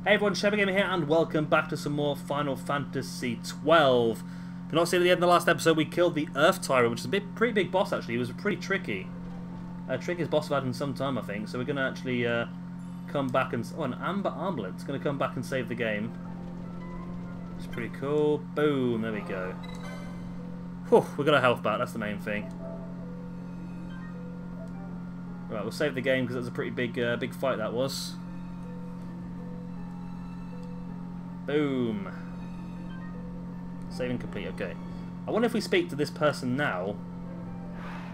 Hey everyone, ShepherdGamer here, and welcome back to some more Final Fantasy XII. If you're not seeing at the end of the last episode, we killed the Earth Tyrant, which is a pretty big boss actually. He was pretty tricky. Trickiest boss I've had in some time, I think. So we're going to actually come back and... Oh, an Amber Armlet. It's going to come back and save the game. It's pretty cool. Boom, there we go. Whew, we got our health back, that's the main thing. Right, we'll save the game because it was a pretty big fight that was. Boom. Saving complete, okay. I wonder if we speak to this person now.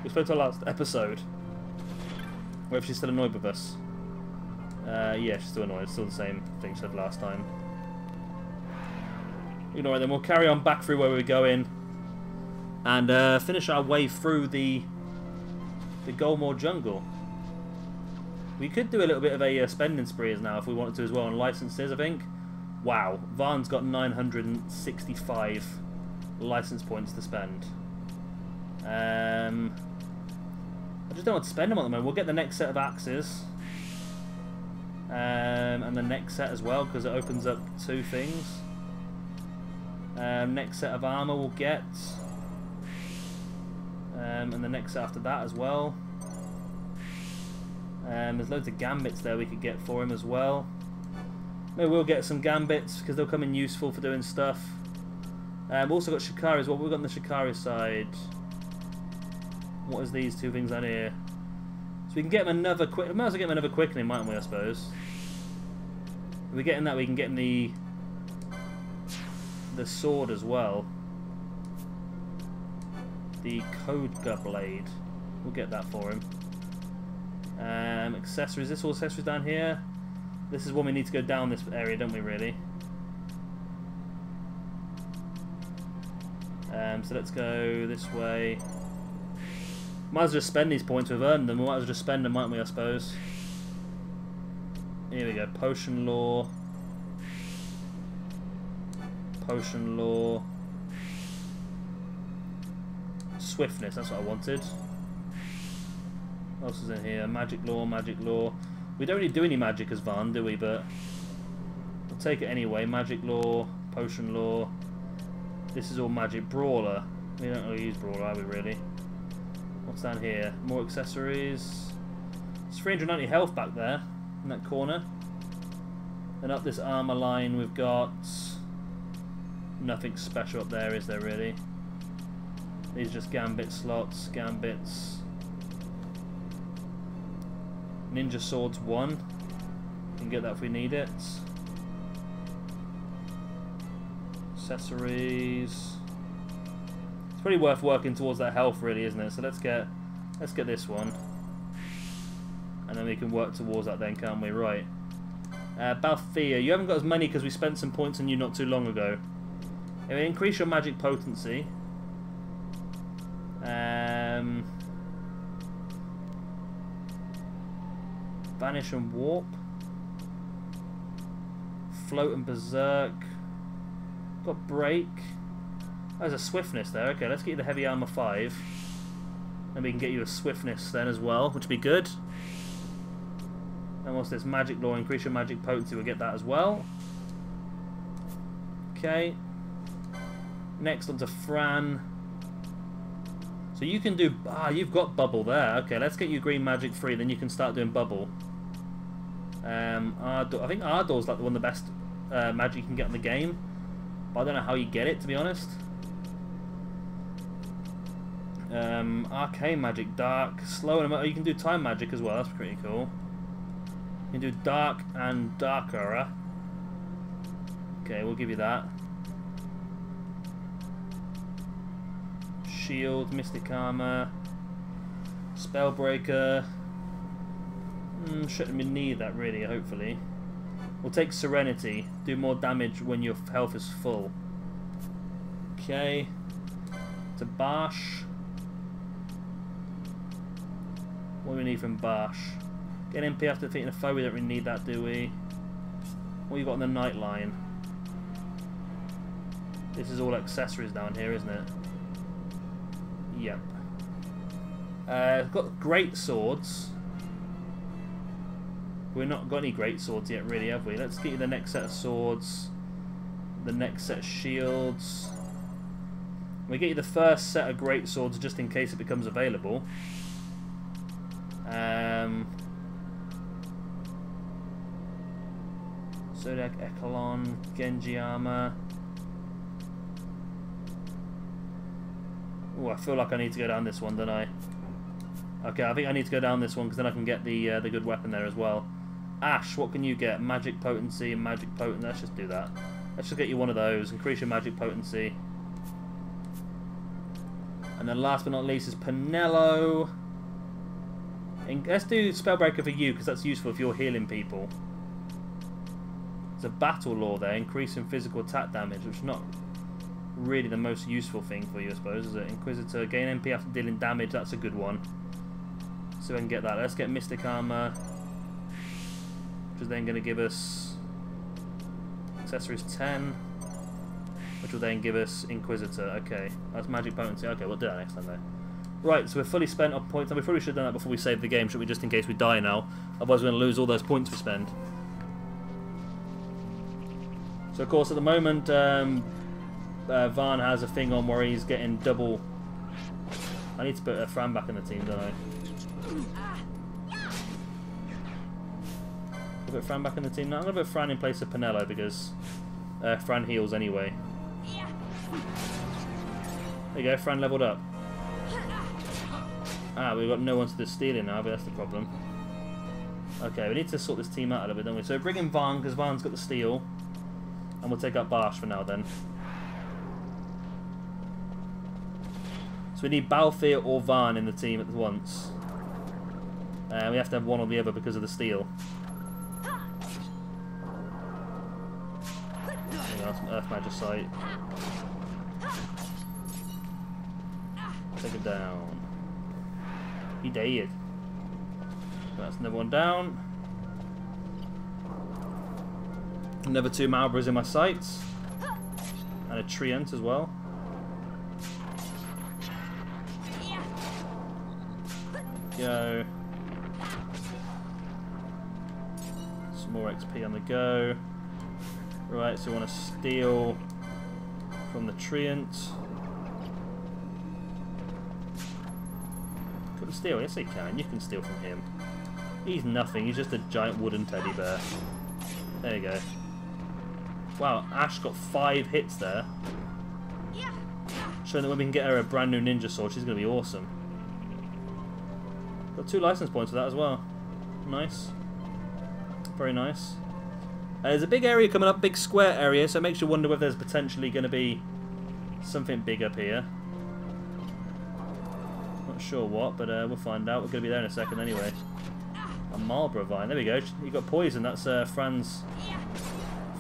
We spoke to her last episode. Or if she's still annoyed with us. Yeah, she's still annoyed. It's still the same thing she said last time. Ignore it then. We'll carry on back through where we go in. And finish our way through the Golmore jungle. We could do a little bit of a spending spree now if we wanted to as well on licenses, I think. Wow, Vaan's got 965 license points to spend. I just don't want to spend them at the moment. We'll get the next set of axes. And the next set as well, because it opens up two things. Next set of armor we'll get. And the next set after that as well. There's loads of gambits there we could get for him as well. Maybe we'll get some gambits because they'll come in useful for doing stuff. We've also got Shikari's. What have we got on the Shikari side? What is these two things on here? So we can get him another quick. We might as well get him another quickening, mightn't we? I suppose. If we get in that, we can get him the sword as well. The Kodga blade. We'll get that for him. Accessories. This all accessories down here. This is when we need to go down this area, don't we, really? So let's go this way. Might as well just spend these points. We've earned them. We might as well just spend them, mightn't we, I suppose? Here we go. Potion law. Potion law. Swiftness, that's what I wanted. What else is in here? Magic law, magic law. We don't really do any magic as Vaan, do we? But we'll take it anyway. Magic law, potion law. This is all magic. Brawler. We don't really use brawler, are we really? What's down here? More accessories. It's 390 health back there in that corner. And up this armor line we've got nothing special up there, is there really? These are just gambit slots, gambits. Ninja Swords 1. We can get that if we need it. Accessories. It's pretty worth working towards that health, really, isn't it? So let's get this one, and then we can work towards that then, can't we? Right. Balthea, you haven't got as many because we spent some points on you not too long ago. It will increase your magic potency. Vanish and warp. Float and berserk. Got break. Oh, there's a swiftness there. Okay, let's get you the heavy armor 5. And we can get you a swiftness then as well, which would be good. And what's this? Magic law. Increase your magic potency. We'll get that as well. Okay. Next on to Fran. So you can do... Ah, you've got bubble there. Okay, let's get you green magic free, then you can start doing bubble. Ardor, I think Ardor's like one of the best magic you can get in the game. But I don't know how you get it, to be honest. Arcane magic, dark, slow, and you can do time magic as well. That's pretty cool. You can do dark and darker. Okay, we'll give you that. Shield, mystic armor, spellbreaker. Shouldn't need that really, hopefully. We'll take serenity, do more damage when your health is full. Okay. To Bash. What do we need from Bash? Get MP after defeating a foe. We don't really need that, do we? What you got on the night line? This is all accessories down here, isn't it? Yep. Got great swords. We've not got any great swords yet, really, have we? Let's get you the next set of swords, the next set of shields. We get you the first set of great swords just in case it becomes available. Zodiac Echelon, Genji armor. Oh, I feel like I need to go down this one, don't I? Okay, I think I need to go down this one because then I can get the good weapon there as well. Ashe, what can you get? Magic potency and magic potency. Let's just do that. Let's just get you one of those. Increase your magic potency. And then last but not least is Pinello. Let's do Spellbreaker for you because that's useful if you're healing people. There's a battle law there, increasing physical attack damage, which is not really the most useful thing for you, I suppose, is it? Inquisitor, gain MP after dealing damage, that's a good one. So we can get that. Let's get Mystic Armor, which is then going to give us Accessories 10, which will then give us Inquisitor. Okay, that's Magic Potency. Okay, we'll do that next time though. Right, so we're fully spent on points. And we probably should have done that before we saved the game, should we, just in case we die now. Otherwise we're going to lose all those points we spend. So of course at the moment Vaan has a thing on where he's getting double. I need to put Fran back in the team, don't I? I'll put Fran back in the team now. I'm going to put Fran in place of Pinello because Fran heals anyway. There you go, Fran leveled up. Ah, we've got no one to do stealing now, but that's the problem. Okay, we need to sort this team out a little bit, don't we? So bring in Vaan because Vaan's got the steal. And we'll take out Barsh for now then. So we need Balthier or Vaan in the team at once. We have to have one or the other because of the steal. Some Earth Magicite. Take it down. He died. That's another one down. Another 2 Malboras in my sights. And a Treant as well. Go. Some more XP on the go. Right, so we want to steal from the Treant. Couldn't steal? Yes, he can. You can steal from him. He's nothing. He's just a giant wooden teddy bear. There you go. Wow, Ashe got 5 hits there. Showing that when we can get her a brand new ninja sword, she's going to be awesome. Got 2 license points for that as well. Nice. Very nice. There's a big area coming up, big square area, so it makes you wonder whether there's potentially going to be something big up here. Not sure what, but we'll find out. We're going to be there in a second anyway. A Marlborough vine. There we go. You got poison. That's Fran's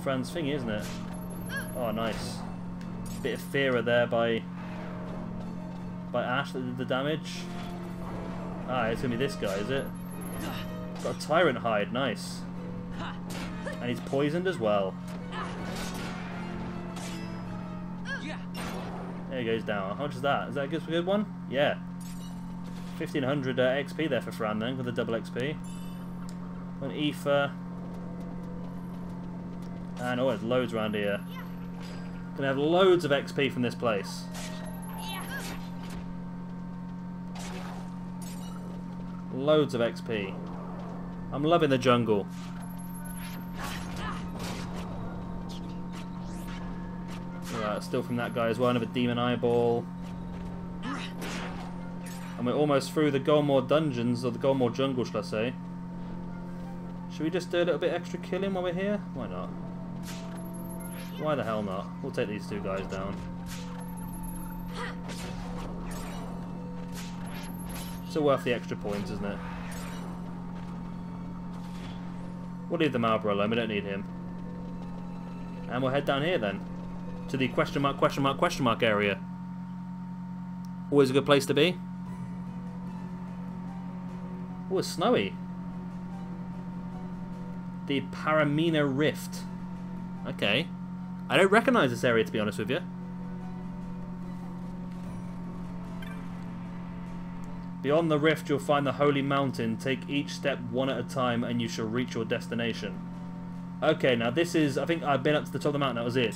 thingy, isn't it? Oh, nice. Bit of Fearer there by Ashe that did the damage. Ah, it's gonna be this guy, is it? Got a Tyrant Hide. Nice. And he's poisoned as well. There he goes down. How much is that? Is that a good one? Yeah. 1500 XP there for Fran then with the double XP. An Aether. And oh, there's loads around here. Gonna have loads of XP from this place. Loads of XP. I'm loving the jungle. Alright, still from that guy as well. Another Demon Eyeball. And we're almost through the Golmore dungeons, or the Golmore jungle, shall I say. Should we just do a little bit extra killing while we're here? Why not? Why the hell not? We'll take these 2 guys down. Still worth the extra points, isn't it? We'll leave the Marlborough alone, we don't need him. And we'll head down here then. To the question mark area. Always a good place to be. Oh, it's snowy. The Paramina Rift. Okay. I don't recognise this area, to be honest with you. Beyond the rift you'll find the holy mountain. Take each step one at a time and you shall reach your destination. Okay, now this is... I think I've been up to the top of the mountain. That was it.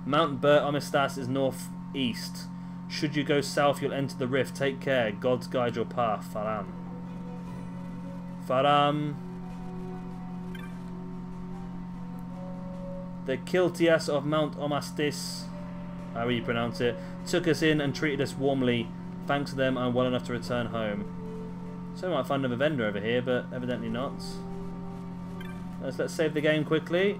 Mount Bert Amistas is northeast. Should you go south you'll enter the rift. Take care. Gods guide your path. Faram. Faram. The Kiltias of Mount Omastis, however you pronounce it, took us in and treated us warmly. Thanks to them, I'm well enough to return home. So I might find another vendor over here, but evidently not. Let's save the game quickly.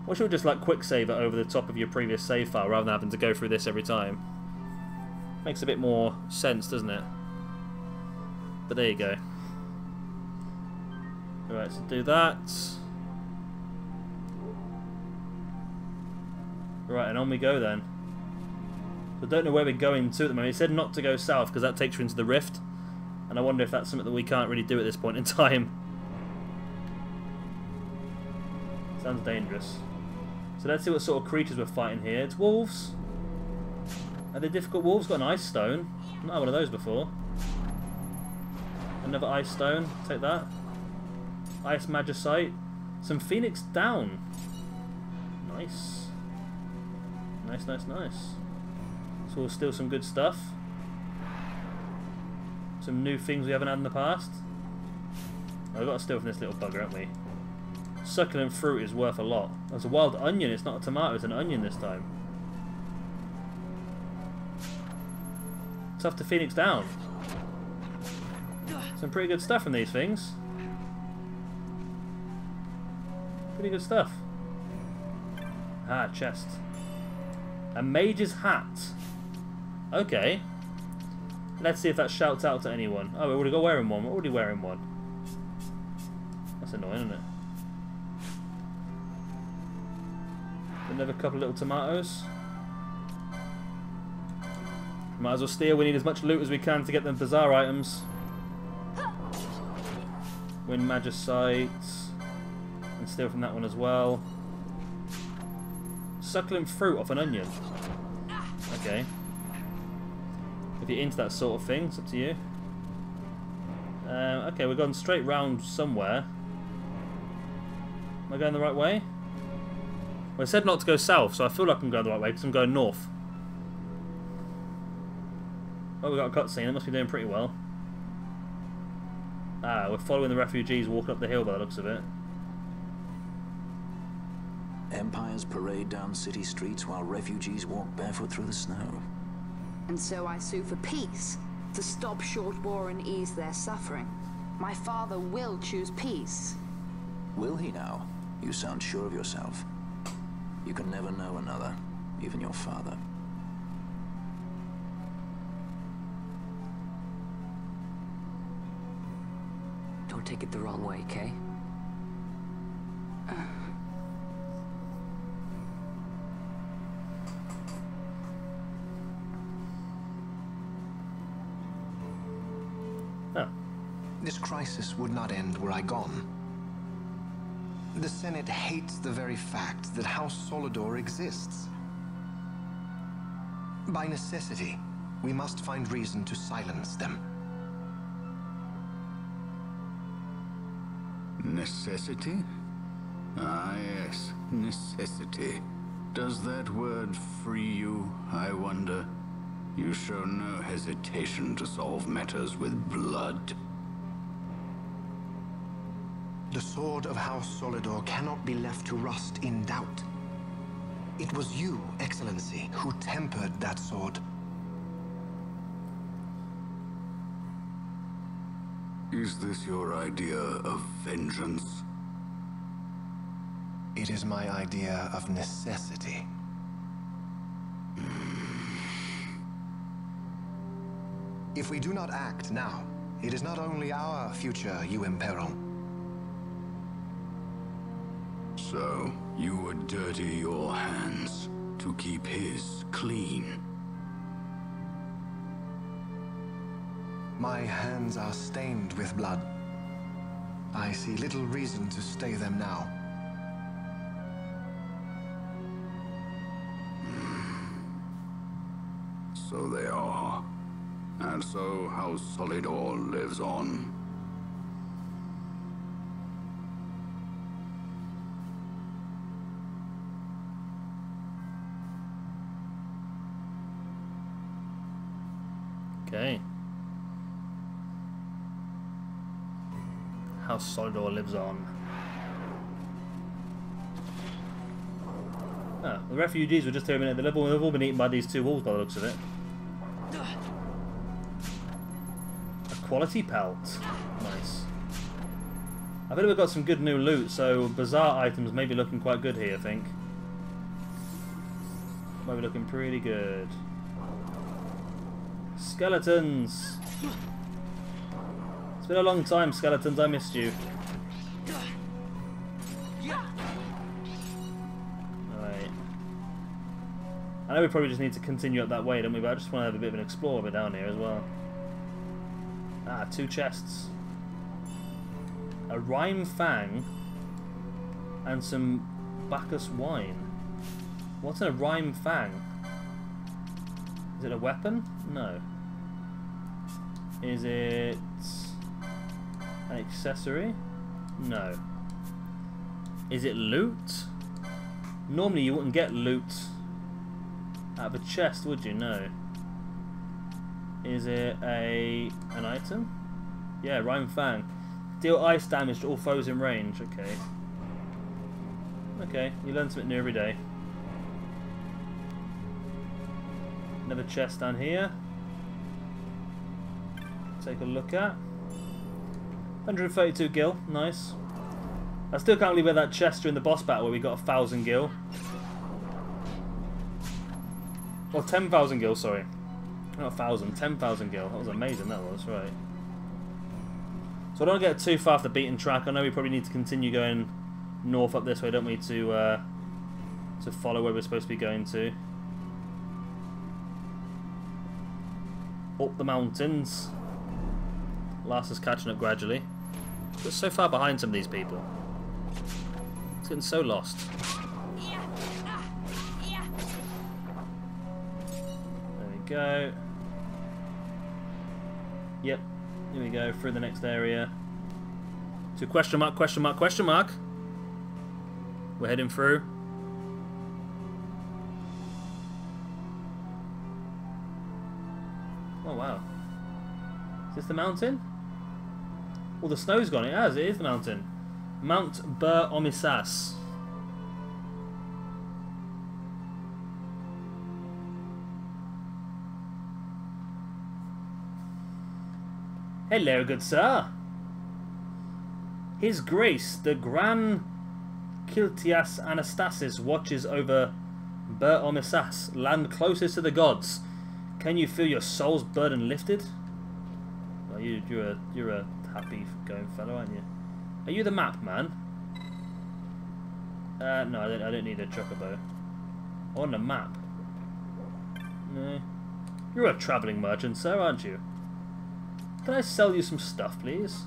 Or should we just like quick save it over the top of your previous save file rather than having to go through this every time? Makes a bit more sense, doesn't it? But there you go. Alright, so do that. Right, and on we go then. I don't know where we're going to at the moment. It said not to go south because that takes you into the rift. And I wonder if that's something that we can't really do at this point in time. Sounds dangerous. So let's see what sort of creatures we're fighting here. It's wolves. Are they difficult wolves? Got an ice stone. I've not had one of those before. Another ice stone. Take that. Ice magicite. Some phoenix down. Nice. Nice, nice, nice. So we'll steal some good stuff. Some new things we haven't had in the past. Oh, we've got to steal from this little bugger, haven't we? Succulent fruit is worth a lot. That's a wild onion. It's not a tomato, it's an onion this time. Tough to phoenix down. Some pretty good stuff from these things. Pretty good stuff. Ah, chest. A mage's hat. Okay. Let's see if that shouts out to anyone. Oh, we're already wearing one. We're already wearing one. That's annoying, isn't it? Another couple of little tomatoes. Might as well steal. We need as much loot as we can to get them bizarre items. Win magicite. And steal from that one as well. Succulent fruit off an onion. Okay. If you're into that sort of thing, it's up to you. Okay, we're going straight round somewhere. Am I going the right way? Well, it said not to go south, so I feel like I'm going the right way because I'm going north. Oh, we got a cutscene. That must be doing pretty well. Ah, we're following the refugees walking up the hill by the looks of it. Empires parade down city streets while refugees walk barefoot through the snow. And so I sue for peace, to stop short war and ease their suffering. My father will choose peace. Will he now? You sound sure of yourself. You can never know another, even your father. Don't take it the wrong way, Kay? This crisis would not end were I gone. The Senate hates the very fact that House Solidor exists. By necessity, we must find reason to silence them. Necessity? Ah, yes, necessity. Does that word free you, I wonder? You show no hesitation to solve matters with blood. The sword of House Solidor cannot be left to rust in doubt. It was you, Excellency, who tempered that sword. Is this your idea of vengeance? It is my idea of necessity. If we do not act now, it is not only our future you imperil. So, you would dirty your hands to keep his clean? My hands are stained with blood. I see little reason to stay them now. So they are. And so House Solidor lives on. Okay. House Solidor lives on. Oh, the refugees were just terminated. They've all been eaten by these two wolves by the looks of it. A quality pelt. Nice. I think we've got some good new loot, so bazaar items may be looking quite good here, I think. Might be looking pretty good. Skeletons! It's been a long time, skeletons, I missed you. Alright. I know we probably just need to continue up that way, don't we? But I just want to have a bit of an explore over down here as well. Ah, 2 chests. A Rime Fang and some Bacchus wine. What's in a Rime Fang? Is it a weapon? No. Is it an accessory? No. Is it loot? Normally you wouldn't get loot out of a chest, would you? No. Is it an item? Yeah, Rime Fang. Deal ice damage to all foes in range. Okay. Okay, you learn something new every day. Another chest down here. Take a look at. 132 gil, nice. I still can't believe where that chest during the boss battle where we got 1,000 gil. Or 10,000 gil, sorry. Not 1,000, 10,000 gil. That was amazing, that was, right. So I don't get too far off the beaten track. I know we probably need to continue going north up this way, don't we, to follow where we're supposed to be going to. Up the mountains. Last is catching up gradually. We're so far behind some of these people. It's getting so lost. There we go. Yep. Here we go, through the next area. To question mark, question mark, question mark. We're heading through. Oh wow. Is this the mountain? Well, the snow's gone. It has. It is the mountain. Mount Bur Omisas. Hello, good sir. His Grace, the Gran Kiltias Anastasis, watches over Bur Omisas, land closest to the gods. Can you feel your soul's burden lifted? Well, you're a happy going fellow, aren't you? Are you the map man? No, I don't need a chocobo. On the map. No. You're a travelling merchant, sir, aren't you? Can I sell you some stuff, please?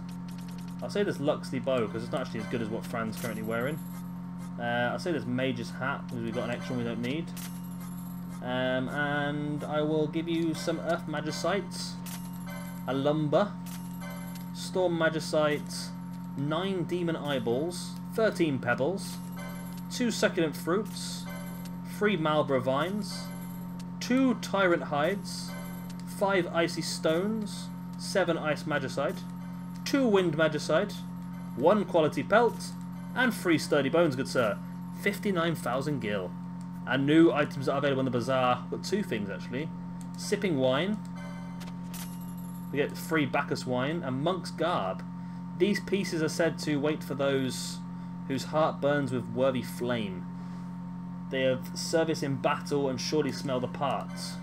I'll say this Luxley bow because it's not actually as good as what Fran's currently wearing. I'll say this Mage's hat because we've got an extra one we don't need. And I will give you some Earth Magicites, a lumber, Storm Magicite, 9 Demon Eyeballs, 13 Pebbles, 2 Succulent Fruits, 3 Marlborough Vines, 2 Tyrant Hides, 5 Icy Stones, 7 Ice Magicite, 2 Wind Magicite, 1 Quality Pelt, and 3 Sturdy Bones, good sir. 59,000 gil. And new items that are available in the bazaar. Got 2 things actually. Sipping Wine. We get 3 Bacchus Wine and Monk's Garb. These pieces are said to wait for those whose heart burns with worthy flame. They have service in battle and surely smell the parts.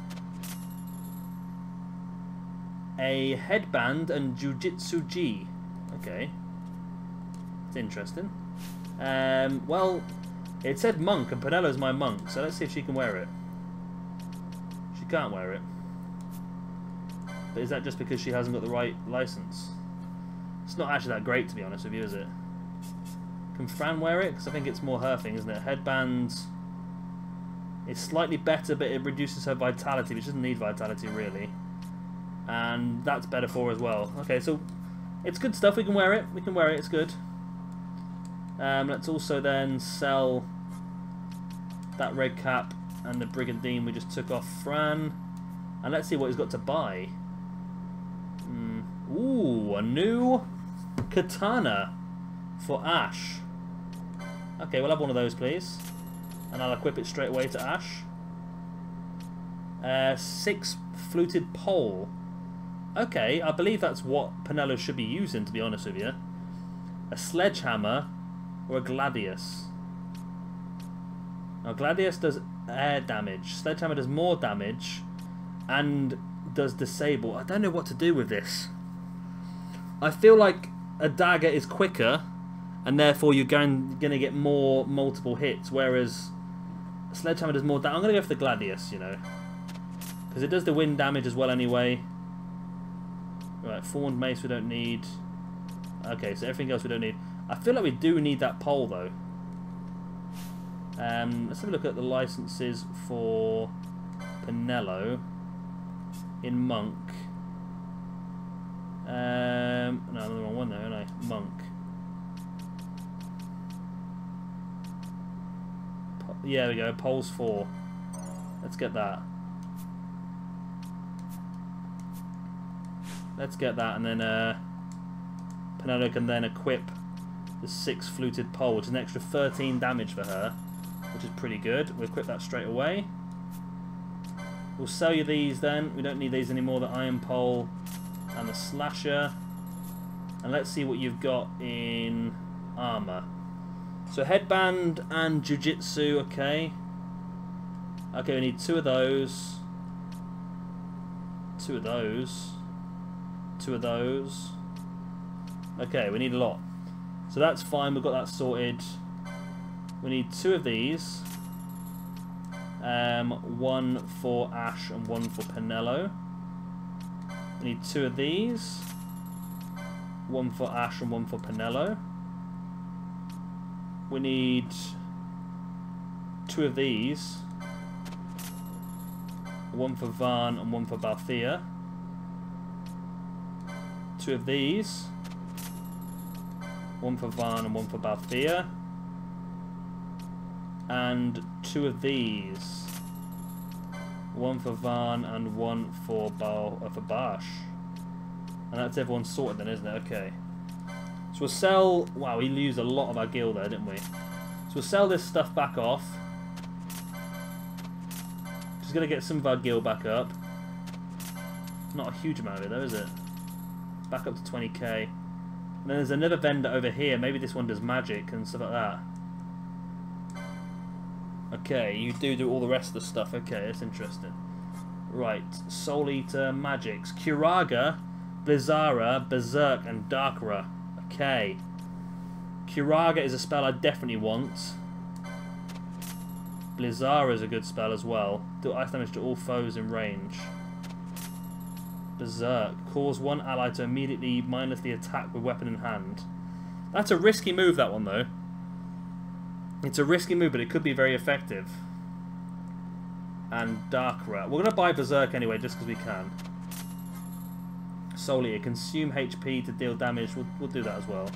A headband and Jujitsu G. Okay. It's interesting. Well, it said monk and Penelo's my monk, so let's see if she can wear it. She can't wear it. But is that just because she hasn't got the right license? It's not actually that great, to be honest with you, is it? Can Fran wear it? Because I think it's more her thing, isn't it? Headband is slightly better, but it reduces her vitality, which doesn't need vitality, really. And that's better for as well. Okay, so it's good stuff. We can wear it. We can wear it. It's good. Let's also then sell that red cap and the brigandine we just took off Fran. And let's see what he's got to buy. Ooh, a new katana for Ashe. Okay, we'll have one of those, please. And I'll equip it straight away to Ashe. 6 fluted pole. Okay, I believe that's what Penelo should be using, to be honest with you. A sledgehammer or a gladius. Now, gladius does air damage. Sledgehammer does more damage and does disable. I don't know what to do with this. I feel like a dagger is quicker and therefore you're going to get more multiple hits, whereas a sledgehammer does more damage. I'm going to go for the gladius, you know, because it does the wind damage as well anyway. Right, formed mace we don't need. Okay, so everything else we don't need. I feel like we do need that pole though. Let's have a look at the licenses for Penelo in Monk. No, I'm the wrong one there, aren't I? Monk. Yeah, there we go. Poles 4. Let's get that. Let's get that, and then Penelo can then equip the 6 fluted pole, which is an extra 13 damage for her, which is pretty good. We'll equip that straight away. We'll sell you these then. We don't need these anymore. The iron pole and the slasher. And let's see what you've got in armor. So headband and jiu-jitsu, okay. Okay, we need 2 of those. 2 of those. 2 of those. Okay, we need a lot. So that's fine, we've got that sorted. We need 2 of these. 1 for Ashe and 1 for Penelo. We need 2 of these. 1 for Ashe and 1 for Penelo. We need 2 of these. 1 for Vaan and 1 for Balthea. 2 of these. 1 for Vaan and 1 for Balthea. And 2 of these. 1 for Vaan and 1 for Bash. And that's everyone sorted then, isn't it? Okay. So we'll sell... Wow, we used a lot of our gil there, didn't we? So we'll sell this stuff back off. Just going to get some of our gil back up. Not a huge amount of it though, is it? Back up to 20k. And then there's another vendor over here. Maybe this one does magic and stuff like that. Okay, you do all the rest of the stuff. Okay, that's interesting. Right, Soul Eater, magics. Curaga, Blizzara, Berserk, and Darkra. Okay. Curaga is a spell I definitely want. Blizzara is a good spell as well. Do ice damage to all foes in range. Berserk. Cause one ally to immediately mindlessly attack with weapon in hand. That's a risky move, that one, though. It's a risky move, but it could be very effective. And Darkra. We're going to buy Berserk anyway, just because we can. Soul Eater. Consume HP to deal damage. We'll do that as well.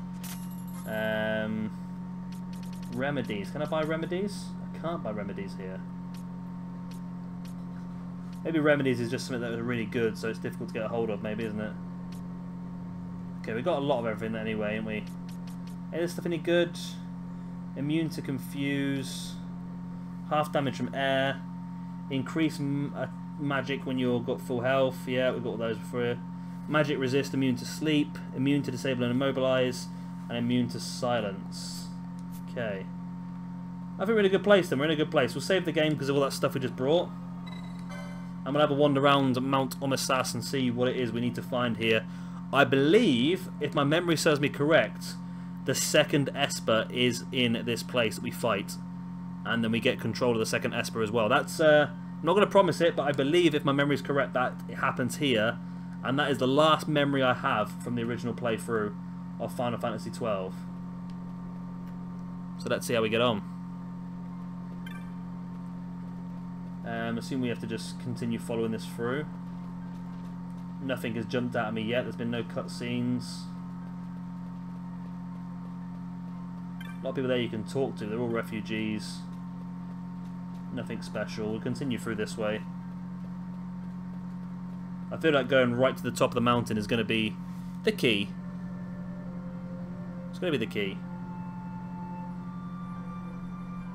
Remedies. Can I buy remedies? I can't buy remedies here. Maybe remedies is just something that was really good, so it's difficult to get a hold of, maybe, isn't it? Okay, we've got a lot of everything anyway, haven't we? Hey, this stuff any good? Immune to confuse. Half damage from air. Increase magic when you've got full health. Yeah, we've got all those before. Magic resist, immune to sleep. Immune to disable and immobilize. And immune to silence. Okay. I think we're in a good place then. We're in a good place. We'll save the game because of all that stuff we just brought. I'm going to have a wander around Mount Omisas and see what it is we need to find here. I believe, if my memory serves me correct, the second Esper is in this place that we fight. And then we get control of the second Esper as well. That's, I'm not going to promise it, but I believe, if my memory is correct, that it happens here. And that is the last memory I have from the original playthrough of Final Fantasy XII. So let's see how we get on. I assume we have to just continue following this through. Nothing has jumped out at me yet. There's been no cutscenes. A lot of people there you can talk to. They're all refugees. Nothing special. We'll continue through this way. I feel like going right to the top of the mountain is going to be the key. It's going to be the key.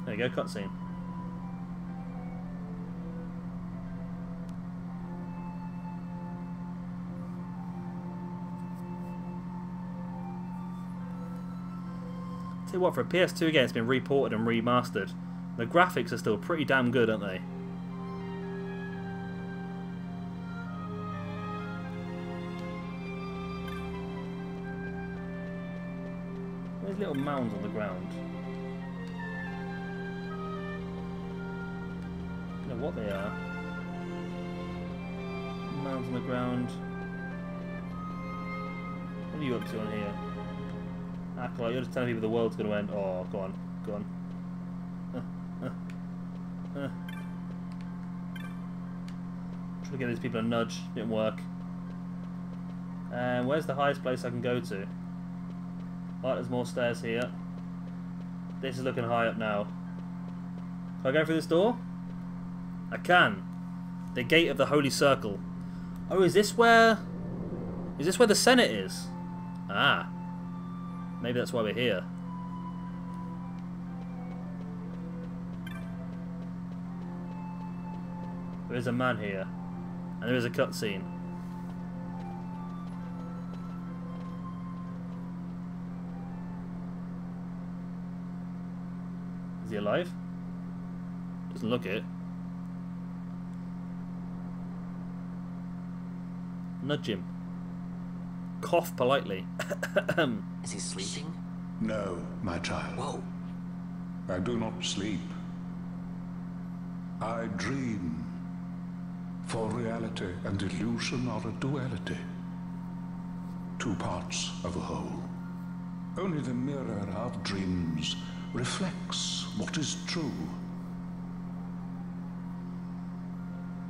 There you go, cutscene. Tell you what, for a PS2 game, it's been reported and remastered. The graphics are still pretty damn good, aren't they? There's little mounds on the ground. I don't know what they are. Mounds on the ground. What are you up to on here? Acolyte, you're just telling people the world's going to end. Oh, go on. Go on. Trying to get these people a nudge. Didn't work. And where's the highest place I can go to? Oh, there's more stairs here. This is looking high up now. Can I go through this door? I can. The gate of the Holy Circle. Oh, is this where the Senate is? Ah. Maybe that's why we're here. There is a man here. And there is a cutscene. Is he alive? Doesn't look it. Nudge him. Cough politely. Is he sleeping? No, my child. Whoa. I do not sleep. I dream. For reality and illusion are a duality. Two parts of a whole. Only the mirror of dreams reflects what is true.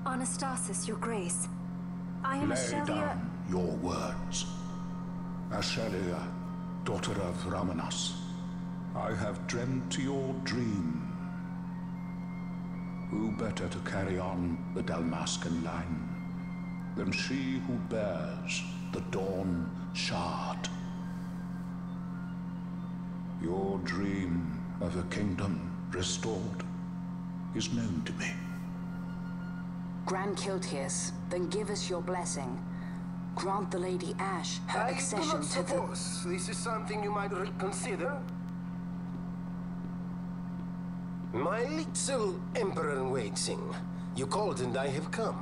Anastasis, your grace. I am Lay Ashelia. down your words. Archadia, daughter of Ramanas, I have dreamt your dream. Who better to carry on the Dalmascan line than she who bears the Dawn Shard? Your dream of a kingdom restored is known to me. Grand Kiltius, then give us your blessing. Grant the Lady Ashe her accession I do not to the... suppose this is something you might reconsider. My little Emperor-in-waiting. You called and I have come.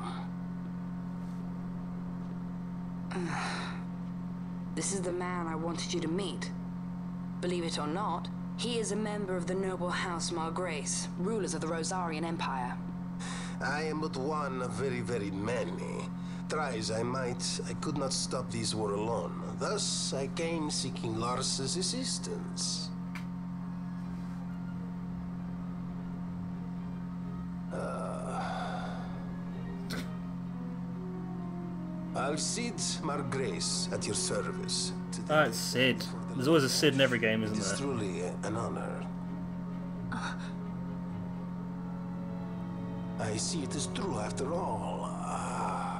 This is the man I wanted you to meet. Believe it or not, he is a member of the noble house Margrace, rulers of the Rozarrian Empire. I am but one of very, very many. Try as I might, I could not stop this war alone. Thus, I came seeking Lars's assistance. I'll Cid Margrace at your service. Ah, it's Cid. There's always a Cid in every game, isn't It is there? truly an honor. I see it is true after all.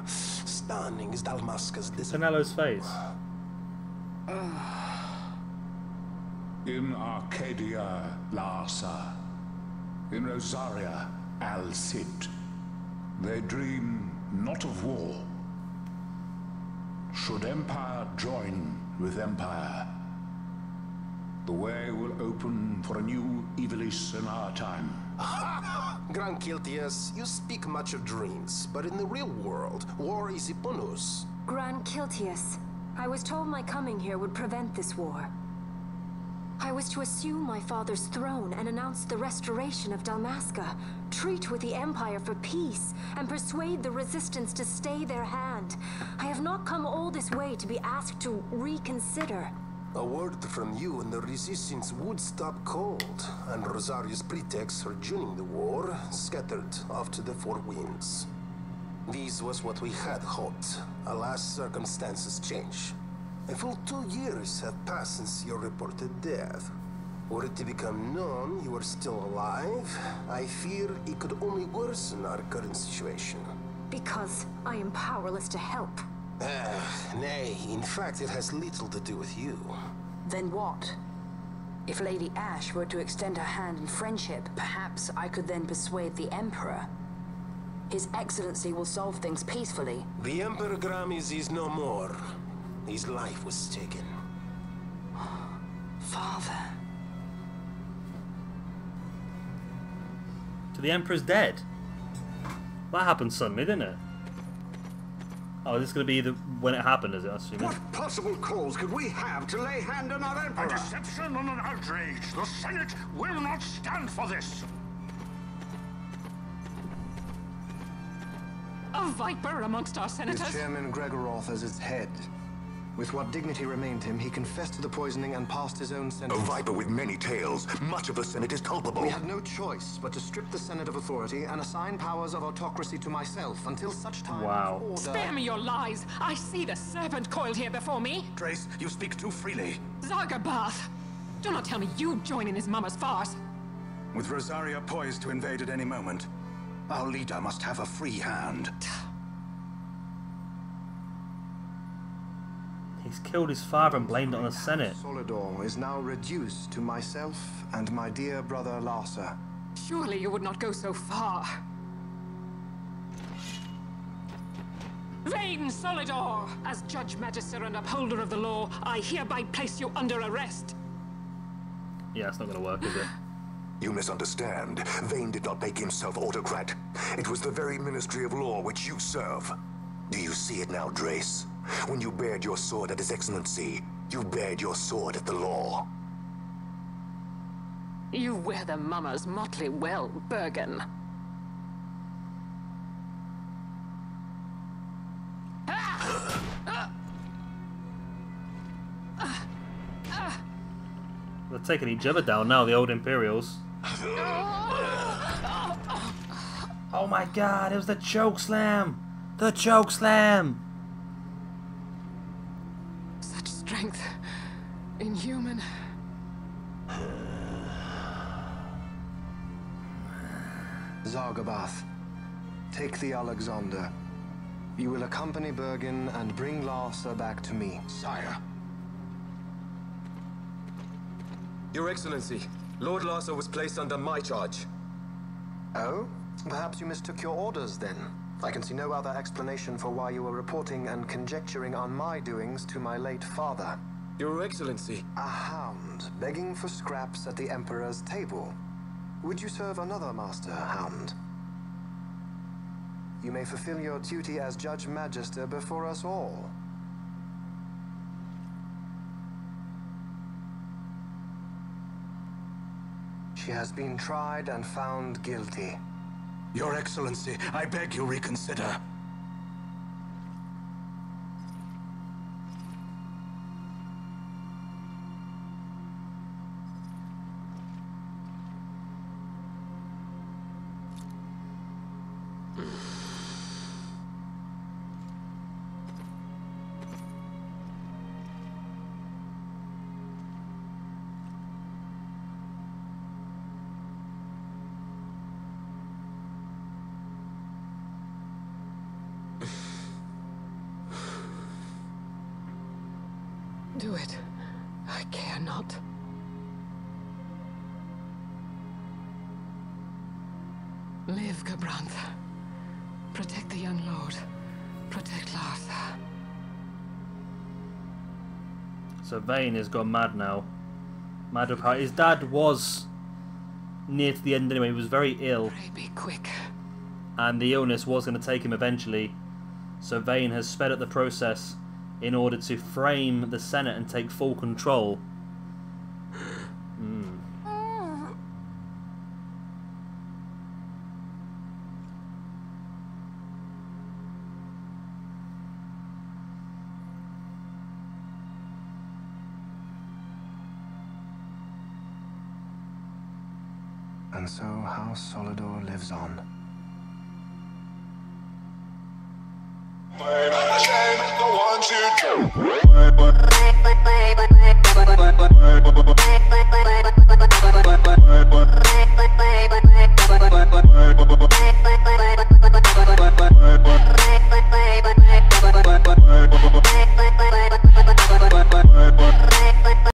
Stunning is Dalmasca's desert. Penello's face. In Archadia, Larsa. In Rozarria, Al Cid. They dream not of war. Should Empire join with Empire, the way will open for a new Ivalice in our time. Grand Kiltius, you speak much of dreams, but in the real world, war is upon us. Grand Kiltius, I was told my coming here would prevent this war. I was to assume my father's throne and announce the restoration of Dalmasca, treat with the Empire for peace, and persuade the resistance to stay their hand. I have not come all this way to be asked to reconsider. A word from you and the resistance would stop cold, and Rozarria's pretexts for joining the war scattered off to the four winds. This was what we had hoped. Alas, circumstances change. A full 2 years have passed since your reported death. Were it to become known you are still alive, I fear it could only worsen our current situation. Because I am powerless to help. Nay, in fact it has little to do with you. Then what? If Lady Ashe were to extend her hand in friendship, perhaps I could then persuade the Emperor. His Excellency will solve things peacefully. The Emperor Gramis is no more. His life was taken. Father. So the Emperor's dead. That happened suddenly, didn't it? Oh, this is going to be the when it happened, is it? I assume. What possible cause could we have to lay hand on our Emperor? A deception and an outrage. The Senate will not stand for this. A viper amongst our senators? With Chairman Gregoroth as its head. With what dignity remained him, he confessed to the poisoning and passed his own A sentence. viper with many tails. Much of the Senate is culpable. We had no choice but to strip the Senate of authority and assign powers of autocracy to myself until such time Wow. as order... Spare me your lies. I see the serpent coiled here before me. Trace, you speak too freely. Zargabath. Do not tell me you join in his mama's farce. With Rozarria poised to invade at any moment, our leader must have a free hand. He's killed his father and blamed it on the Senate. Solidor is now reduced to myself and my dear brother Larsa. Surely you would not go so far. Vayne Solidor! As Judge Magister and upholder of the law, I hereby place you under arrest. Yeah, it's not going to work, is it? You misunderstand. Vayne did not make himself autocrat. It was the very Ministry of Law which you serve. Do you see it now, Drace? When you bared your sword at His Excellency, you bared your sword at the law. You wear the mama's motley well, Bergen. They're taking each other down now, the old Imperials. Oh my god, it was the choke slam! The choke slam! Such strength. Inhuman. Zargabath, take the Alexander. You will accompany Bergen and bring Larsa back to me. Sire. Your Excellency, Lord Larsa was placed under my charge. Oh? Perhaps you mistook your orders then. I can see no other explanation for why you were reporting and conjecturing on my doings to my late father. Your Excellency. A hound begging for scraps at the Emperor's table. Would you serve another master, hound? You may fulfill your duty as Judge Magister before us all. She has been tried and found guilty. Your Excellency, I beg you reconsider. Do it. I care not. Live, Gabranth. Protect the young lord. Protect Larsa. So Vayne has gone mad now. Mad with heart. His dad was near to the end anyway. He was very ill. Pray be quick. And the illness was going to take him eventually. So Vayne has sped up the process in order to frame the Senate and take full control. And so House Solidor lives on. The one to